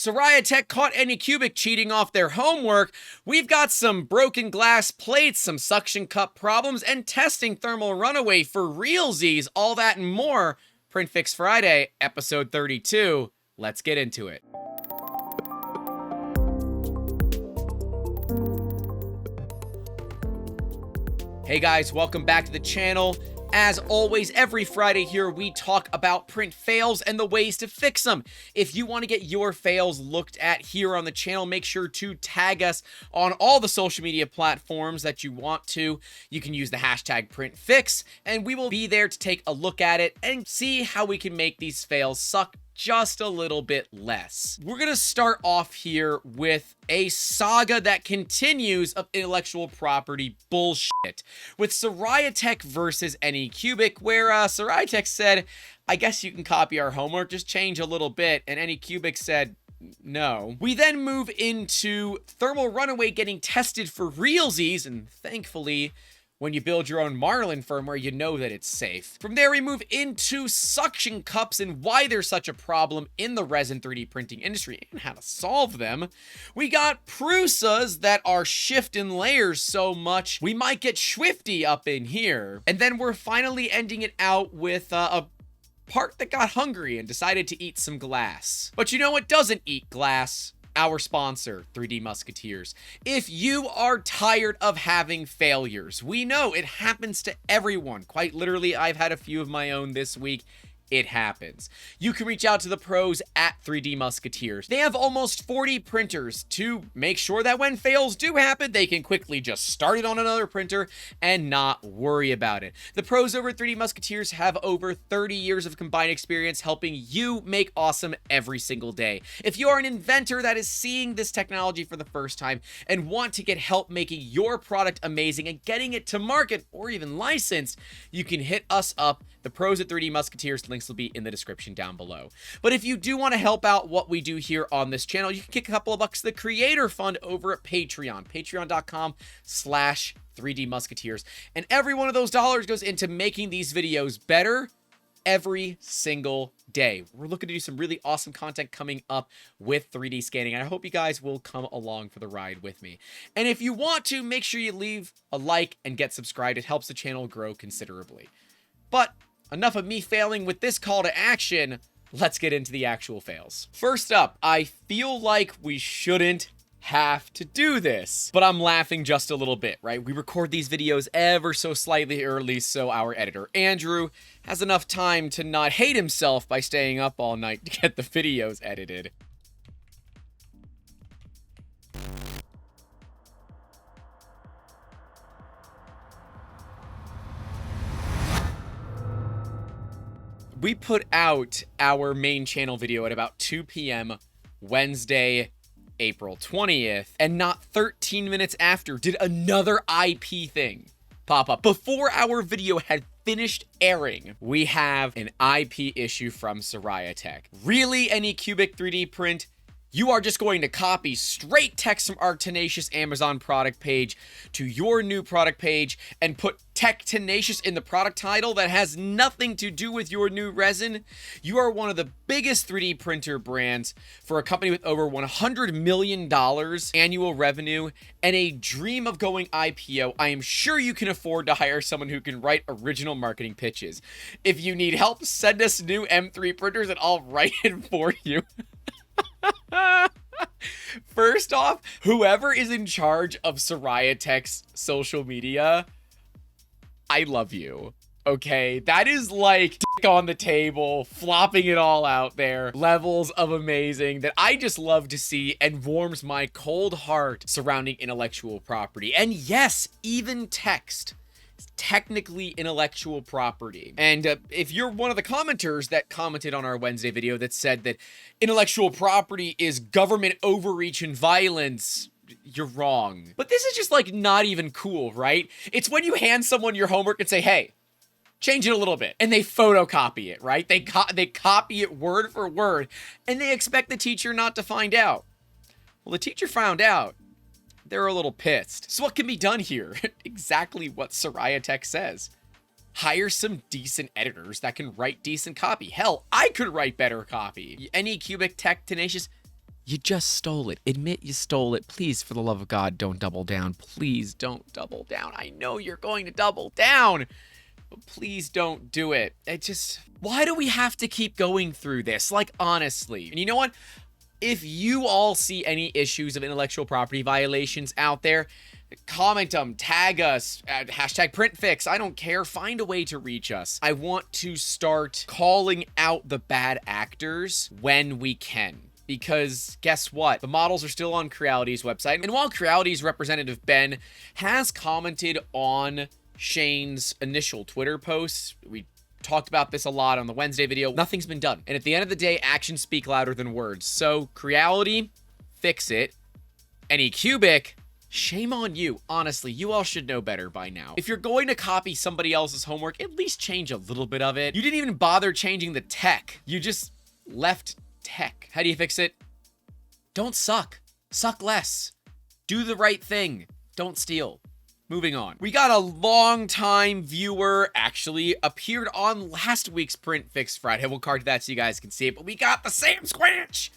Siraya Tech caught Anycubic cheating off their homework. We've got some broken glass plates, some suction cup problems, and testing thermal runaway for realsies. All that and more. PrintFixFriday, episode 32. Let's get into it. Hey guys, welcome back to the channel. As always, every Friday here, we talk about print fails and the ways to fix them. If you want to get your fails looked at here on the channel, make sure to tag us on all the social media platforms that you want to. You can use the hashtag PrintFix, and we will be there to take a look at it and see how we can make these fails suck just a little bit less. We're gonna start off here with a saga that continues of intellectual property bullshit with Siraya Tech versus Anycubic, where Siraya Tech said, I guess you can copy our homework, just change a little bit, and Anycubic said, no. We then move into thermal runaway getting tested for realsies, and thankfully, when you build your own Marlin firmware, you know that it's safe. From there, we move into Suck-tion Cups and why they're such a problem in the resin 3D printing industry and how to solve them. We got Prusas that are shifting layers so much, we might get Swifty up in here. And then we're finally ending it out with a part that got hungry and decided to eat some glass. But you know what doesn't eat glass? Our sponsor, 3D Musketeers. If you are tired of having failures, we know it happens to everyone. Quite literally, I've had a few of my own this week. It happens. You can reach out to the pros at 3D Musketeers. They have almost 40 printers to make sure that when fails do happen, they can quickly just start it on another printer and not worry about it. The pros over at 3D Musketeers have over 30 years of combined experience helping you make awesome every single day. If you are an inventor that is seeing this technology for the first time and want to get help making your product amazing and getting it to market or even licensed, you can hit us up, the pros at 3D Musketeers. Links will be in the description down below. But if you do want to help out what we do here on this channel, you can kick a couple of bucks to the creator fund over at Patreon, patreon.com/3D Musketeers. And every one of those dollars goes into making these videos better every single day. We're looking to do some really awesome content coming up with 3D scanning, and I hope you guys will come along for the ride with me. And if you want to, make sure you leave a like and get subscribed. It helps the channel grow considerably. But enough of me failing with this call to action. Let's get into the actual fails. First up, I feel like we shouldn't have to do this, but I'm laughing just a little bit, right? We record these videos ever so slightly early, so our editor, Andrew, has enough time to not hate himself by staying up all night to get the videos edited. We put out our main channel video at about 2 p.m. Wednesday, April 20th, and not 13 minutes after did another IP thing pop up. Before our video had finished airing, we have an IP issue from Siraya Tech. Really, Anycubic 3D print? You are just going to copy straight text from our Tenacious Amazon product page to your new product page and put Tech Tenacious in the product title that has nothing to do with your new resin? You are one of the biggest 3D printer brands for a company with over $100 million annual revenue and a dream of going IPO. I am sure you can afford to hire someone who can write original marketing pitches. If you need help, send us new M3 printers and I'll write it for you. First off, whoever is in charge of Siraya Tech's social media, I love you. Okay, that is like dick on the table, flopping it all out there, levels of amazing that I just love to see and warms my cold heart surrounding intellectual property. And yes, even text. Technically intellectual property. And if you're one of the commenters that commented on our Wednesday video that said that intellectual property is government overreach and violence, you're wrong. But this is just like not even cool, right? It's when you hand someone your homework and say, hey, change it a little bit, and they photocopy it, right? They copy it word for word, and they expect the teacher not to find out. Well, the teacher found out. They're a little pissed. So what can be done here? Exactly what Siraya Tech says. Hire some decent editors that can write decent copy. Hell, I could write better copy. Anycubic, Tech, Tenacious, You just stole it. Admit you stole it. Please, for the love of God, don't double down. Please don't double down. I know you're going to double down, but please don't do it. Why do we have to keep going through this? Like, honestly. And you know what? If you all see any issues of intellectual property violations out there, comment them, tag us, hashtag PrintFix. I don't care. Find a way to reach us. I want to start calling out the bad actors when we can. Because guess what? The models are still on Creality's website. And while Creality's representative Ben has commented on Shane's initial Twitter posts, we talked about this a lot on the Wednesday video, nothing's been done. And at the end of the day, actions speak louder than words. So Creality, fix it. Anycubic, shame on you. Honestly, you all should know better by now. If you're going to copy somebody else's homework, at least change a little bit of it. You didn't even bother changing the tech. You just left tech. How do you fix it? Don't suck. Suck less. Do the right thing. Don't steal. Moving on. We got a long-time viewer, actually appeared on last week's PrintFixFriday. We'll card to that so you guys can see it, but we got the Sam Squanch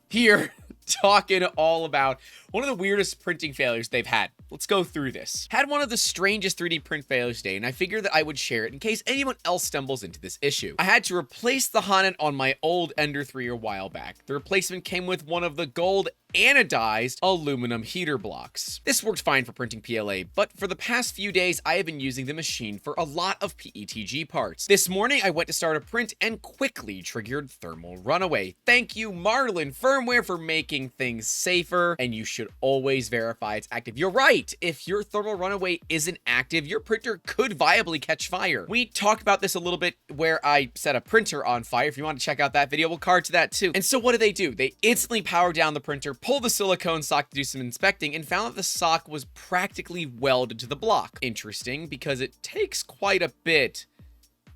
here talking all about one of the weirdest printing failures they've had. Let's go through this. Had one of the strangest 3D print failures today, and I figured that I would share it in case anyone else stumbles into this issue. I had to replace the hotend on my old Ender 3 a while back. The replacement came with one of the gold anodized aluminum heater blocks. This worked fine for printing PLA, but for the past few days, I have been using the machine for a lot of PETG parts. This morning, I went to start a print and quickly triggered thermal runaway. Thank you, Marlin firmware, for making things safer, and you should always verify it's active. You're right. If your thermal runaway isn't active, your printer could viably catch fire. We talked about this a little bit where I set a printer on fire. If you want to check out that video, we'll card to that too. And so what do? They instantly power down the printer, pull the silicone sock to do some inspecting, and found that the sock was practically welded to the block. Interesting, because it takes quite a bit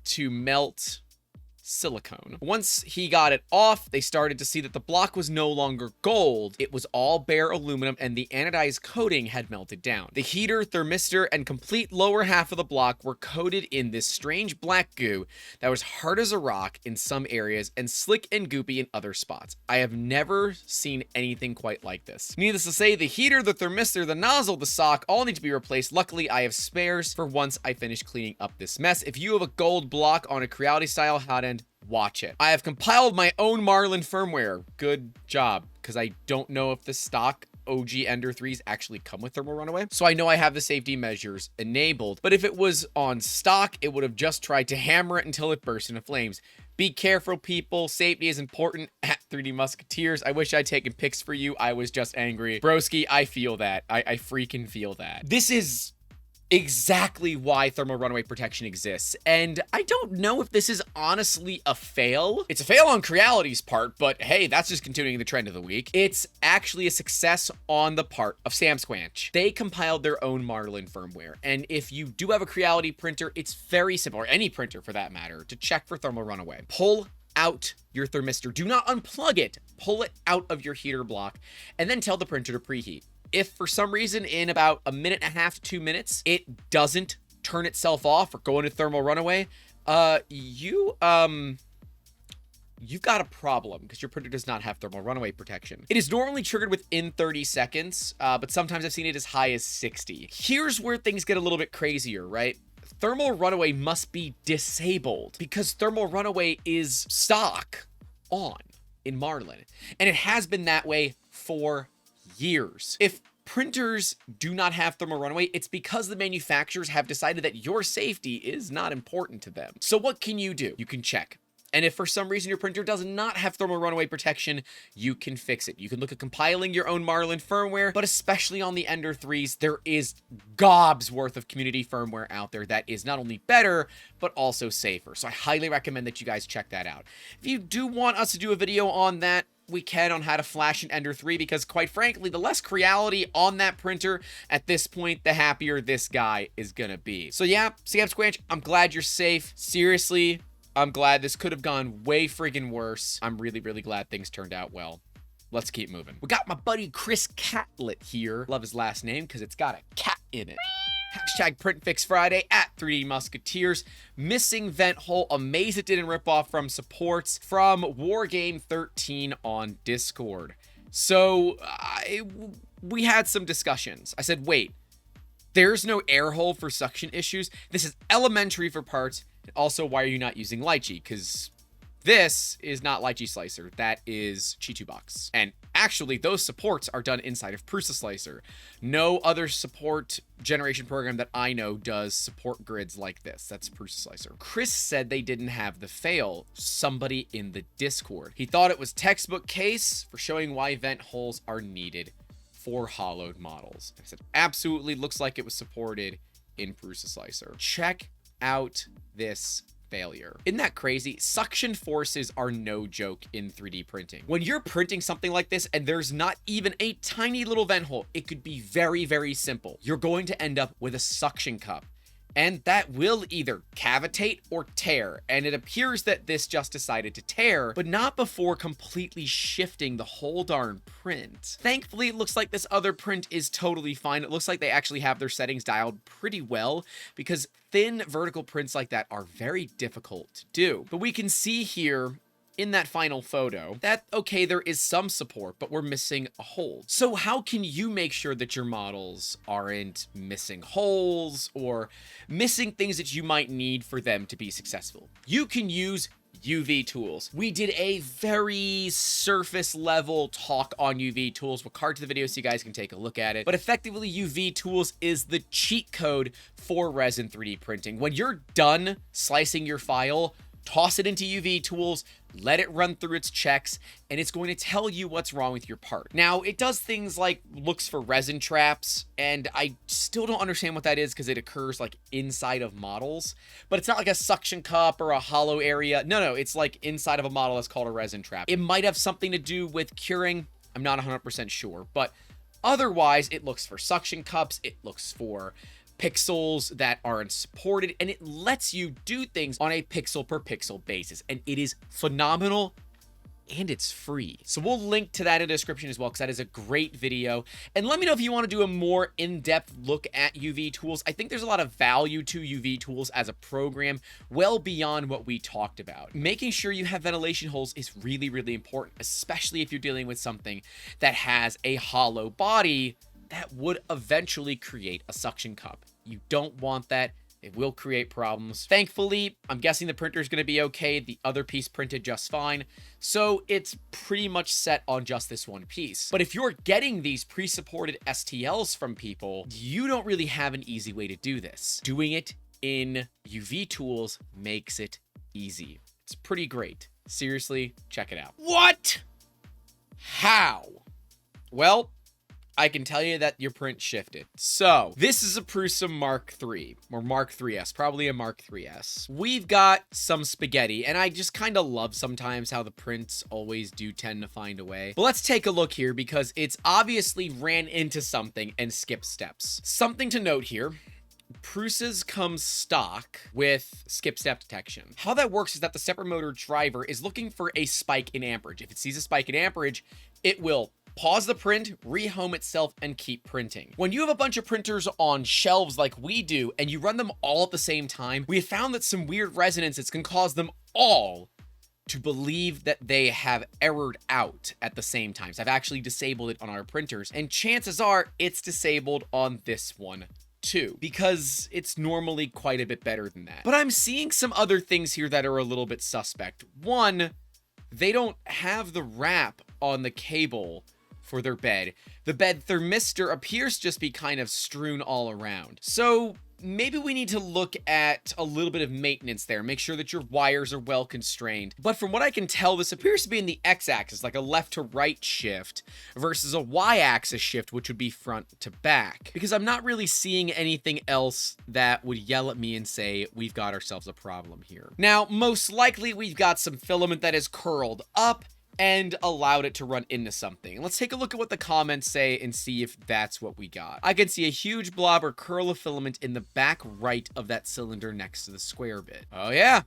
to melt silicone. Once he got it off, they started to see that the block was no longer gold. It was all bare aluminum, and the anodized coating had melted down. The heater, thermistor, and complete lower half of the block were coated in this strange black goo that was hard as a rock in some areas and slick and goopy in other spots. I have never seen anything quite like this. Needless to say, the heater, the thermistor, the nozzle, the sock all need to be replaced. Luckily, I have spares for once I finish cleaning up this mess. If you have a gold block on a Creality style hotend, watch it. I have compiled my own Marlin firmware. Good job, because I don't know if the stock OG Ender 3s actually come with thermal runaway. So I know I have the safety measures enabled, but if it was on stock, it would have just tried to hammer it until it burst into flames. Be careful, people. Safety is important at 3D Musketeers. I wish I'd taken pics for you. I was just angry. Broski, I feel that. I freaking feel that. This is exactly why thermal runaway protection exists, and I don't know if this is honestly a fail. It's a fail on Creality's part, but hey, that's just continuing the trend of the week. It's actually a success on the part of Sam Squanch. They compiled their own Marlin firmware, and if you do have a Creality printer, it's very simple, or any printer for that matter, to check for thermal runaway. Pull out your thermistor. Do not unplug it. Pull it out of your heater block, and then tell the printer to preheat. If for some reason in about a minute and a half to 2 minutes, it doesn't turn itself off or go into thermal runaway, you've got a problem because your printer does not have thermal runaway protection. It is normally triggered within 30 seconds, but sometimes I've seen it as high as 60. Here's where things get a little bit crazier, right? Thermal runaway must be disabled because thermal runaway is stock on in Marlin, and it has been that way for years. If printers do not have thermal runaway, it's because the manufacturers have decided that your safety is not important to them. So what can you do? You can check. And if for some reason your printer does not have thermal runaway protection, you can fix it. You can look at compiling your own Marlin firmware, but especially on the Ender 3s, there is gobs worth of community firmware out there that is not only better, but also safer. So I highly recommend that you guys check that out. If you do want us to do a video on that, we can, on how to flash an Ender 3, because quite frankly, the less Creality on that printer at this point, the happier this guy is gonna be. So yeah, Sam Squanch, I'm glad you're safe. Seriously, I'm glad. This could have gone way friggin' worse. I'm really, really glad things turned out well. Let's keep moving. We got my buddy Chris Catlett here. Love his last name because it's got a cat in it. Hashtag PrintFixFriday at 3D Musketeers. Missing vent hole. Amazed it didn't rip off from supports from Wargame13 on Discord. So we had some discussions. I said, wait, there's no air hole for suction issues. This is elementary for parts. And also, why are you not using lychee? Because this is not lychee slicer. That is Chitu box. And actually, those supports are done inside of Prusa slicer. No other support generation program that I know does support grids like this. That's Prusa slicer. Chris said they didn't have the fail. Somebody in the Discord. He thought it was textbook case for showing why vent holes are needed for hollowed models. I said, absolutely, looks like it was supported in Prusa slicer. Check out this failure. Isn't that crazy? Suction forces are no joke in 3D printing. When you're printing something like this and there's not even a tiny little vent hole, it could be very, very simple. You're going to end up with a suction cup. And that will either cavitate or tear. And it appears that this just decided to tear, but not before completely shifting the whole darn print. Thankfully, it looks like this other print is totally fine. It looks like they actually have their settings dialed pretty well, because thin vertical prints like that are very difficult to do. But we can see here in that final photo that, okay, there is some support, but we're missing a hole. So how can you make sure that your models aren't missing holes or missing things that you might need for them to be successful? You can use UV tools. We did a very surface level talk on UV tools. We'll card to the video so you guys can take a look at it. But effectively, UV tools is the cheat code for resin 3D printing. When you're done slicing your file, toss it into UV tools, let it run through its checks, and it's going to tell you what's wrong with your part. Now, it does things like looks for resin traps, and I still don't understand what that is because it occurs like inside of models, but it's not like a suction cup or a hollow area. No, it's like inside of a model that's called a resin trap. It might have something to do with curing. I'm not 100% sure, but otherwise, it looks for suction cups. It looks for pixels that aren't supported, and it lets you do things on a pixel per pixel basis, and it is phenomenal, and it's free. So we'll link to that in the description as well, because that is a great video. And let me know if you want to do a more in-depth look at UV tools. I think there's a lot of value to UV tools as a program, well beyond what we talked about. Making sure you have ventilation holes is really, really important, especially if you're dealing with something that has a hollow body that would eventually create a suction cup. You don't want that. It will create problems. Thankfully, I'm guessing the printer is going to be okay. The other piece printed just fine. So it's pretty much set on just this one piece. But if you're getting these pre-supported STLs from people, you don't really have an easy way to do this. Doing it in UV tools makes it easy. It's pretty great. Seriously, check it out. What? How? Well, I can tell you that your print shifted. So this is a Prusa Mark III or Mark 3S, probably a Mark 3S. We've got some spaghetti, and I just kind of love sometimes how the prints always do tend to find a way. But let's take a look here because it's obviously ran into something and skipped steps. Something to note here. Prusas come stock with skip step detection. How that works is that the stepper motor driver is looking for a spike in amperage. If it sees a spike in amperage, it will pause the print, rehome itself, and keep printing. When you have a bunch of printers on shelves like we do, and you run them all at the same time, we have found that some weird resonances can cause them all to believe that they have errored out at the same time. So I've actually disabled it on our printers, and chances are it's disabled on this one too, because it's normally quite a bit better than that. But I'm seeing some other things here that are a little bit suspect. One, they don't have the wrap on the cable for their bed. The bed thermistor appears to just be kind of strewn all around. So maybe we need to look at a little bit of maintenance there. Make sure that your wires are well constrained. But from what I can tell, this appears to be in the X-axis, like a left to right shift versus a Y-axis shift, which would be front to back. Because I'm not really seeing anything else that would yell at me and say, we've got ourselves a problem here. Now, most likely we've got some filament that is curled up and allowed it to run into something. Let's take a look at what the comments say and see if that's what we got. I can see a huge blob or curl of filament in the back right of that cylinder next to the square bit. Oh yeah,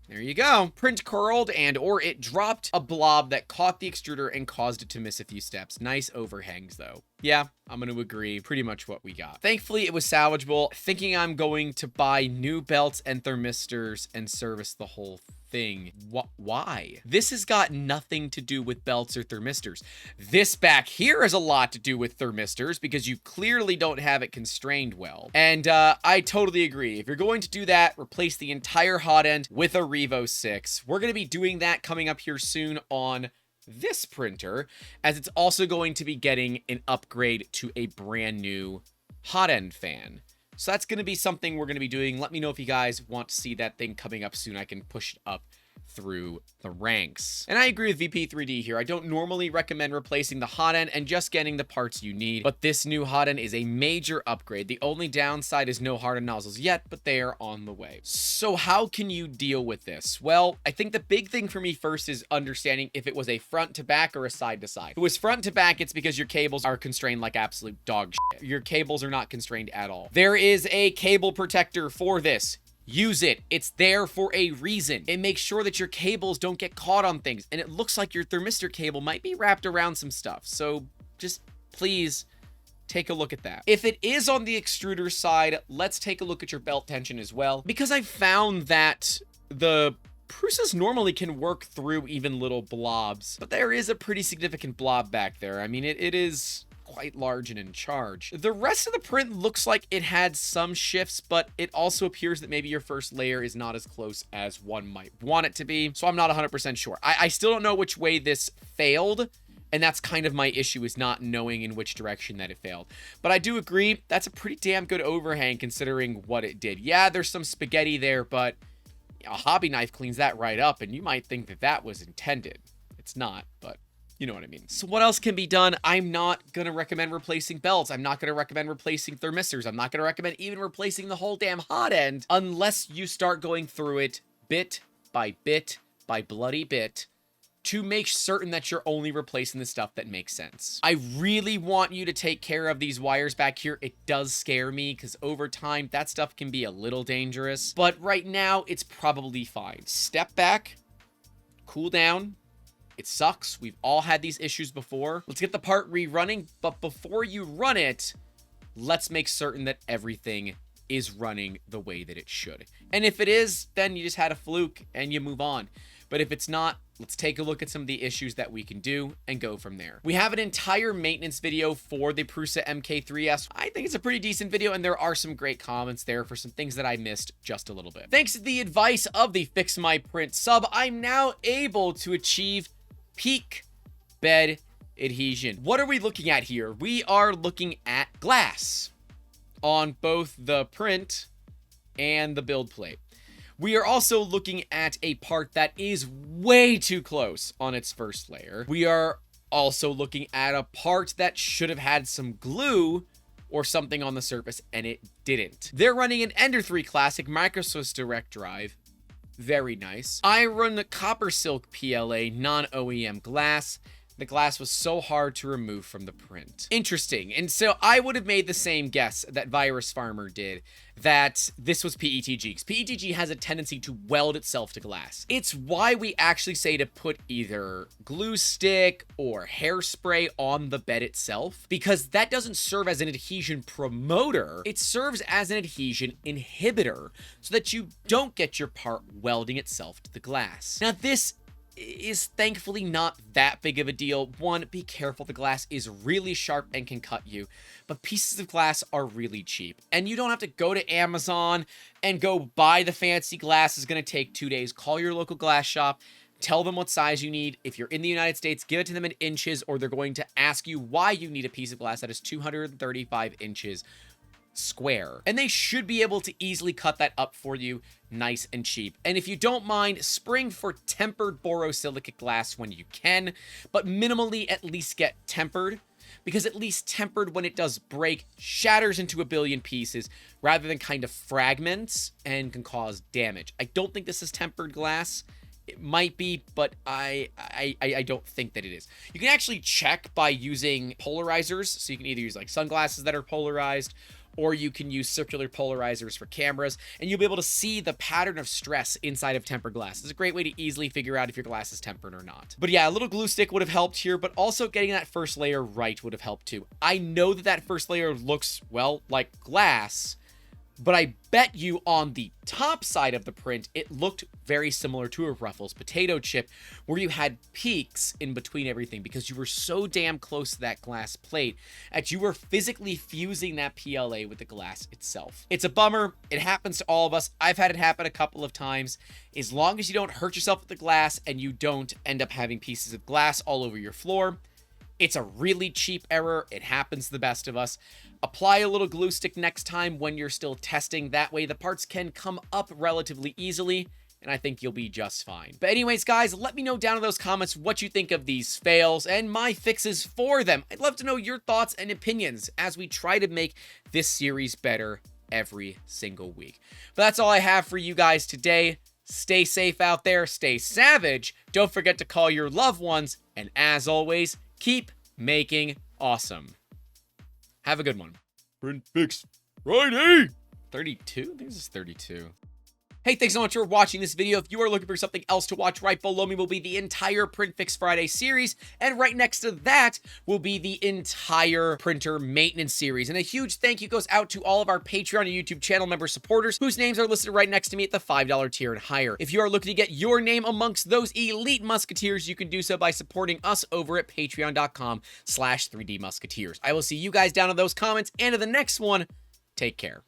there you go. Print curled and or it dropped a blob that caught the extruder and caused it to miss a few steps. Nice overhangs though. Yeah, I'm going to agree. Pretty much what we got. Thankfully, it was salvageable. Thinking I'm going to buy new belts and thermistors and service the whole thing. Why? This has got nothing to do with belts or thermistors. This back here has a lot to do with thermistors because you clearly don't have it constrained well. And I totally agree. If you're going to do that, replace the entire hot end with a Revo 6. We're going to be doing that coming up here soon on this printer, as it's also going to be getting an upgrade to a brand new hot end fan. So that's going to be something we're going to be doing. Let me know if you guys want to see that thing coming up soon. I can push it up through the ranks. And I agree with VP3D here. I don't normally recommend replacing the hot end and just getting the parts you need, but this new hot end is a major upgrade. The only downside is no hot end nozzles yet, but they are on the way. So how can you deal with this? Well, I think the big thing for me first is understanding if it was a front to back or a side to side. If it was front to back, it's because your cables are constrained like absolute dog shit. Your cables are not constrained at all. There is a cable protector for this. Use it. It's there for a reason. It makes sure that your cables don't get caught on things. And it looks like your thermistor cable might be wrapped around some stuff. So just please take a look at that. If it is on the extruder side, let's take a look at your belt tension as well. Because I've found that the Prusas normally can work through even little blobs. But there is a pretty significant blob back there. I mean, it is quite large and in charge. The rest of the print looks like it had some shifts, but it also appears that maybe your first layer is not as close as one might want it to be. So I'm not 100% sure. I still don't know which way this failed, and that's kind of my issue, is not knowing in which direction that it failed. But I do agree, that's a pretty damn good overhang considering what it did. Yeah, there's some spaghetti there, but a hobby knife cleans that right up, and you might think that that was intended. It's not, but you know what I mean. So what else can be done? I'm not going to recommend replacing belts. I'm not going to recommend replacing thermistors. I'm not going to recommend even replacing the whole damn hot end unless you start going through it bit by bloody bit to make certain that you're only replacing the stuff that makes sense. I really want you to take care of these wires back here. It does scare me because over time that stuff can be a little dangerous, but right now it's probably fine. Step back, cool down. It sucks. We've all had these issues before. Let's get the part rerunning, but before you run it, let's make certain that everything is running the way that it should. And if it is, then you just had a fluke and you move on. But if it's not, let's take a look at some of the issues that we can do and go from there. We have an entire maintenance video for the Prusa MK3S. I think it's a pretty decent video, and there are some great comments there for some things that I missed just a little bit. Thanks to the advice of the Fix My Print sub, I'm now able to achieve peak bed adhesion. What are we looking at here? We are looking at glass on both the print and the build plate. We are also looking at a part that is way too close on its first layer. We are also looking at a part that should have had some glue or something on the surface, and it didn't. They're running an Ender 3 Classic Microsoft Direct Drive. Very nice. I run the Copper Silk PLA non-OEM glass. The glass was so hard to remove from the print. Interesting. And so I would have made the same guess that Virus Farmer did, that this was PETG, because PETG has a tendency to weld itself to glass. It's why we actually say to put either glue stick or hairspray on the bed itself, because that doesn't serve as an adhesion promoter. It serves as an adhesion inhibitor so that you don't get your part welding itself to the glass. Now, this is thankfully not that big of a deal. One, be careful. The glass is really sharp and can cut you, but pieces of glass are really cheap, and you don't have to go to Amazon and go buy the fancy glass. It's going to take 2 days. Call your local glass shop, tell them what size you need. If you're in the United States, give it to them in inches, or they're going to ask you why you need a piece of glass that is 235 inches square, and they should be able to easily cut that up for you nice and cheap. And if you don't mind, spring for tempered borosilicate glass when you can, but minimally at least get tempered, because at least tempered, when it does break, shatters into a billion pieces rather than kind of fragments and can cause damage. I don't think this is tempered glass. It might be, but I don't think that it is. You can actually check by using polarizers, so you can either use like sunglasses that are polarized, or you can use circular polarizers for cameras, and you'll be able to see the pattern of stress inside of tempered glass. It's a great way to easily figure out if your glass is tempered or not. But yeah, a little glue stick would have helped here, but also getting that first layer right would have helped too. I know that that first layer looks, well, like glass, but I bet you on the top side of the print, it looked very similar to a Ruffles potato chip, where you had peaks in between everything because you were so damn close to that glass plate that you were physically fusing that PLA with the glass itself. It's a bummer. It happens to all of us. I've had it happen a couple of times. As long as you don't hurt yourself with the glass and you don't end up having pieces of glass all over your floor, it's a really cheap error. It happens to the best of us. Apply a little glue stick next time when you're still testing. That way the parts can come up relatively easily, and I think you'll be just fine. But anyways, guys, let me know down in those comments what you think of these fails and my fixes for them. I'd love to know your thoughts and opinions as we try to make this series better every single week. But that's all I have for you guys today. Stay safe out there. Stay savage. Don't forget to call your loved ones. And as always, keep making awesome. Have a good one. PrintFixFriday! 32? I think this is 32. Hey, thanks so much for watching this video. If you are looking for something else to watch, right below me will be the entire PrintFixFriday series, and right next to that will be the entire printer maintenance series. And a huge thank you goes out to all of our Patreon and YouTube channel member supporters, whose names are listed right next to me at the $5 tier and higher. If you are looking to get your name amongst those elite Musketeers, you can do so by supporting us over at patreon.com/3D Musketeers. I will see you guys down in those comments, and in the next one, take care.